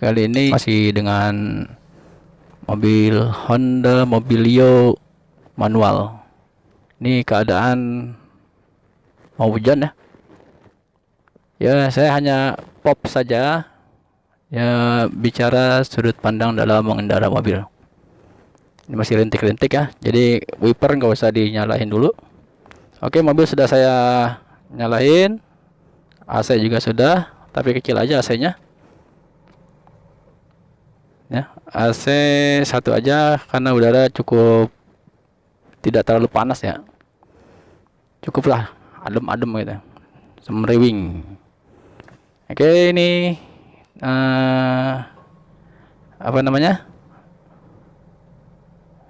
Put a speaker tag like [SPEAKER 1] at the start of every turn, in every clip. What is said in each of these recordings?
[SPEAKER 1] Kali ini masih dengan mobil Honda Mobilio manual. Ini keadaan mau hujan ya. Ya, saya hanya pop saja ya, bicara sudut pandang dalam mengendara mobil. Ini masih rintik-rintik ya, jadi wiper nggak usah dinyalain dulu. Oke, mobil sudah saya nyalain, AC juga sudah, tapi kecil aja AC-nya ya. AC satu aja karena udara cukup tidak terlalu panas ya, cukuplah adem-adem gitu, semriwing. Oke, ini apa namanya,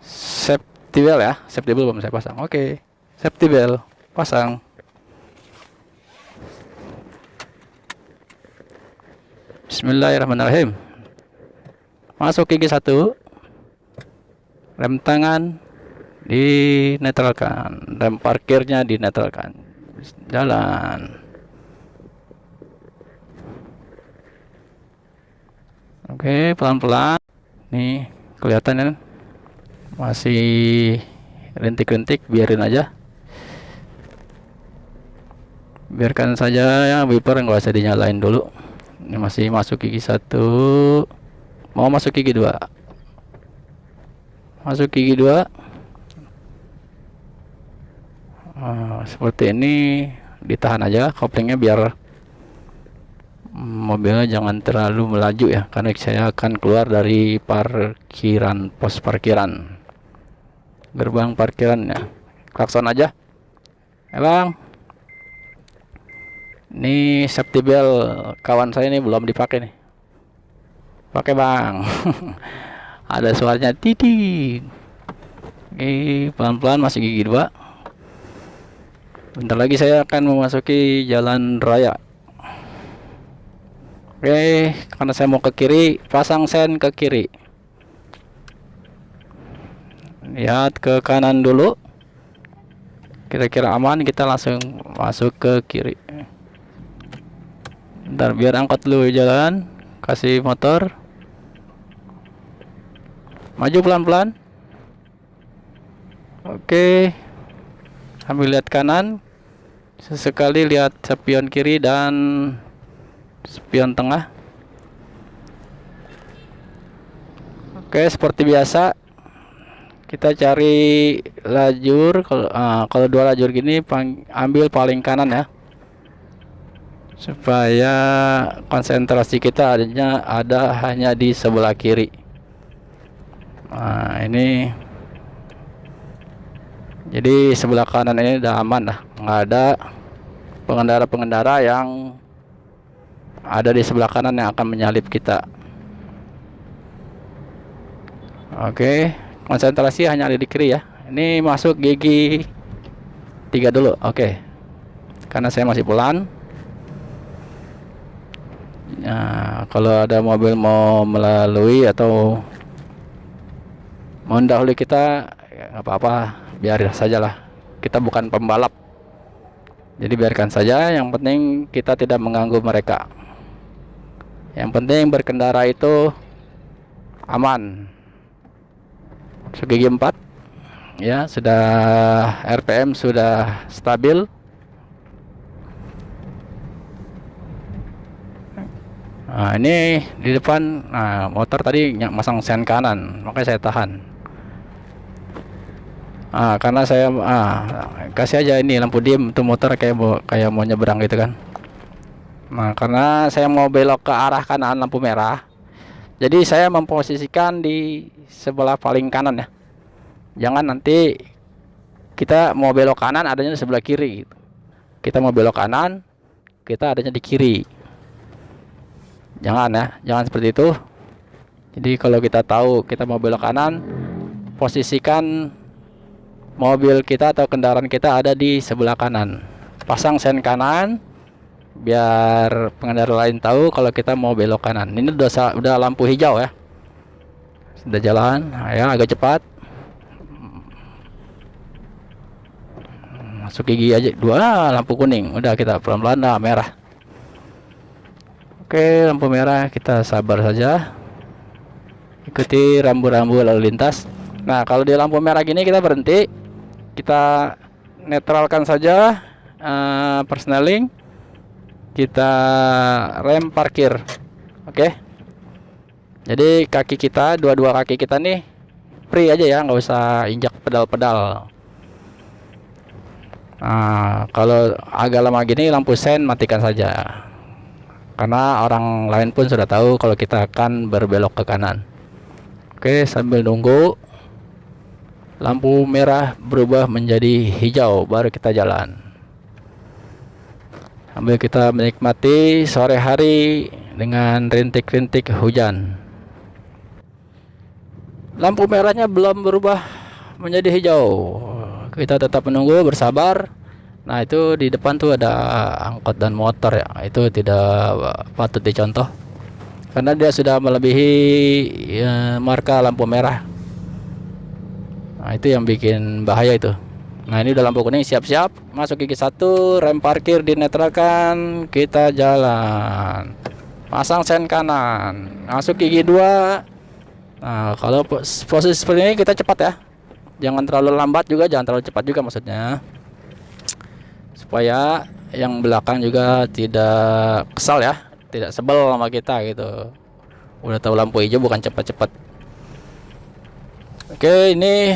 [SPEAKER 1] safety belt ya, safety belt belum saya pasang. Oke, safety belt pasang. Bismillahirrahmanirrahim. Masuk gigi 1, rem tangan dinetralkan, rem parkirnya dinetralkan, jalan. Oke, pelan-pelan. Nih kelihatan kan masih rintik-rintik, biarin aja, biarkan saja ya, wiper nggak usah dinyalain dulu. Ini masih masuk gigi 1, mau masuk gigi 2, masuk gigi 2. Seperti ini, ditahan aja koplingnya biar mobilnya jangan terlalu melaju ya, karena saya akan keluar dari parkiran, pos parkiran, gerbang parkiran ya. Klakson aja ya bang. Ini safety belt kawan saya ini belum dipakai nih, pakai bang. Ada suaranya titit. Oke, pelan-pelan masuk gigi 2. Bentar lagi saya akan memasuki jalan raya. Oke, karena saya mau ke kiri, pasang sen ke kiri. Lihat ke kanan dulu, kira-kira aman, kita langsung masuk ke kiri. Bentar, biar angkot dulu jalan, kasih motor. Maju pelan-pelan. Oke, sambil lihat kanan, sesekali lihat spion kiri dan spion tengah. Oke, seperti biasa kita cari lajur. Kalau dua lajur gini, ambil paling kanan ya, supaya konsentrasi kita ada hanya di sebelah kiri. Nah, ini jadi sebelah kanan ini udah aman lah, nggak ada pengendara-pengendara yang ada di sebelah kanan yang akan menyalip kita. Oke, konsentrasi hanya ada di kiri ya. Ini masuk gigi 3 dulu. Oke, karena saya masih pelan. Nah, kalau ada mobil mau melalui atau mendahului kita, ya nggak apa-apa, biarin saja lah. Kita bukan pembalap, jadi biarkan saja. Yang penting kita tidak mengganggu mereka. Yang penting berkendara itu aman. Gigi 4 ya, sudah RPM sudah stabil. Nah, ini di depan, motor tadi masang sen kanan, makanya saya tahan. Karena saya kasih aja ini lampu diem untuk motor kayak mau nyebrang gitu kan. Nah, karena saya mau belok ke arah kanan lampu merah, jadi saya memposisikan di sebelah paling kanan ya. Jangan nanti kita mau belok kanan adanya di sebelah kiri gitu. Kita mau belok kanan, kita adanya di kiri. Jangan ya, jangan seperti itu. Jadi kalau kita tahu kita mau belok kanan, posisikan mobil kita atau kendaraan kita ada di sebelah kanan. Pasang sen kanan biar pengendara lain tahu kalau kita mau belok kanan. Ini udah lampu hijau ya, sudah jalan ya, agak cepat. Masuk gigi aja 2, lampu kuning, udah kita pelan-pelan merah. Oke, lampu merah kita sabar saja. Ikuti rambu-rambu lalu lintas. Nah, kalau di lampu merah gini kita berhenti. Kita netralkan saja persneling. Kita rem parkir. Oke. Jadi kaki kita, dua-dua kaki kita nih free aja ya, nggak usah injak pedal-pedal. Nah, kalau agak lama gini lampu sen matikan saja. Karena orang lain pun sudah tahu kalau kita akan berbelok ke kanan. Oke, sambil nunggu lampu merah berubah menjadi hijau, baru kita jalan. Sambil kita menikmati sore hari dengan rintik-rintik hujan. Lampu merahnya belum berubah menjadi hijau. Kita tetap menunggu, bersabar. Nah, itu di depan tuh ada angkot dan motor ya. Itu tidak patut dicontoh. Karena dia sudah melebihi marka lampu merah. Nah, itu yang bikin bahaya itu. Nah, ini udah lampu kuning, siap-siap. Masuk gigi 1, rem parkir dinetralkan, kita jalan. Pasang sen kanan. Masuk gigi 2. Nah, kalau posisi seperti ini kita cepat ya. Jangan terlalu lambat juga, jangan terlalu cepat juga maksudnya. Supaya yang belakang juga tidak kesal ya, tidak sebel sama kita gitu. Udah tahu lampu hijau bukan cepat-cepat. Oke, ini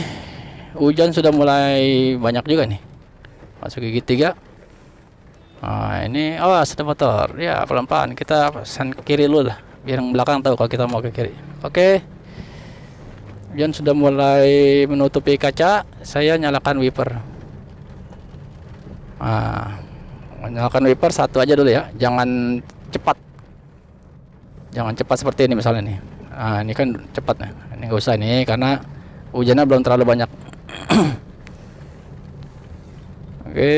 [SPEAKER 1] hujan sudah mulai banyak juga nih. Masuk gigi 3. Nah, ini ada motor. Ya, pelan-pelan kita sen kiri dulu lah, biar yang belakang tahu kalau kita mau ke kiri. Oke. Hujan sudah mulai menutupi kaca, saya nyalakan wiper. Nah, menyalakan wiper satu aja dulu ya, jangan cepat. Jangan cepat seperti ini misalnya nih. Nah, ini kan cepat nih. Ini nggak usah nih karena hujannya belum terlalu banyak. Oke.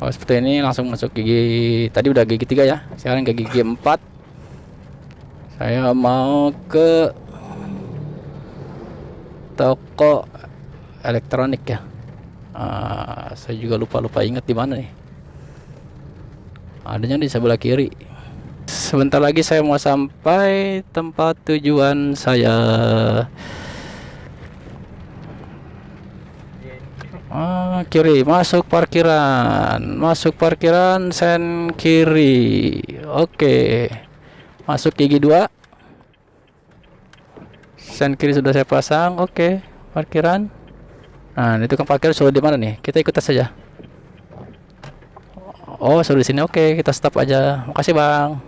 [SPEAKER 1] Kalau seperti ini langsung masuk gigi. Tadi udah gigi 3 ya. Sekarang ke gigi 4. Saya mau ke toko elektronik ya. Saya juga lupa ingat di mana nih. Adanya di sebelah kiri. Sebentar lagi saya mau sampai tempat tujuan saya. Kiri, masuk parkiran sen kiri. Oke. Masuk gigi 2. Sen kiri sudah saya pasang. Oke, parkiran. Nah, itu kan parkir sudah di mana nih? Kita ikut tes saja. Oh, sudah di sini. Oke, kita stop aja. Makasih, Bang.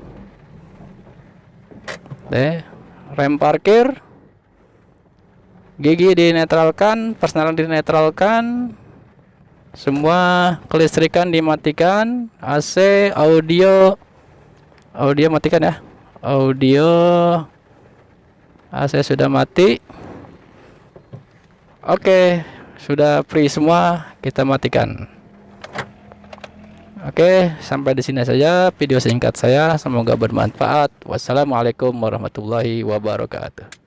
[SPEAKER 1] Rem parkir. Gigi dinetralkan, persneling dinetralkan. Semua kelistrikan dimatikan, AC, audio matikan ya. Audio AC sudah mati. Oke, sudah free semua, kita matikan. Oke, sampai di sini saja video singkat saya. Semoga bermanfaat. Wassalamualaikum warahmatullahi wabarakatuh.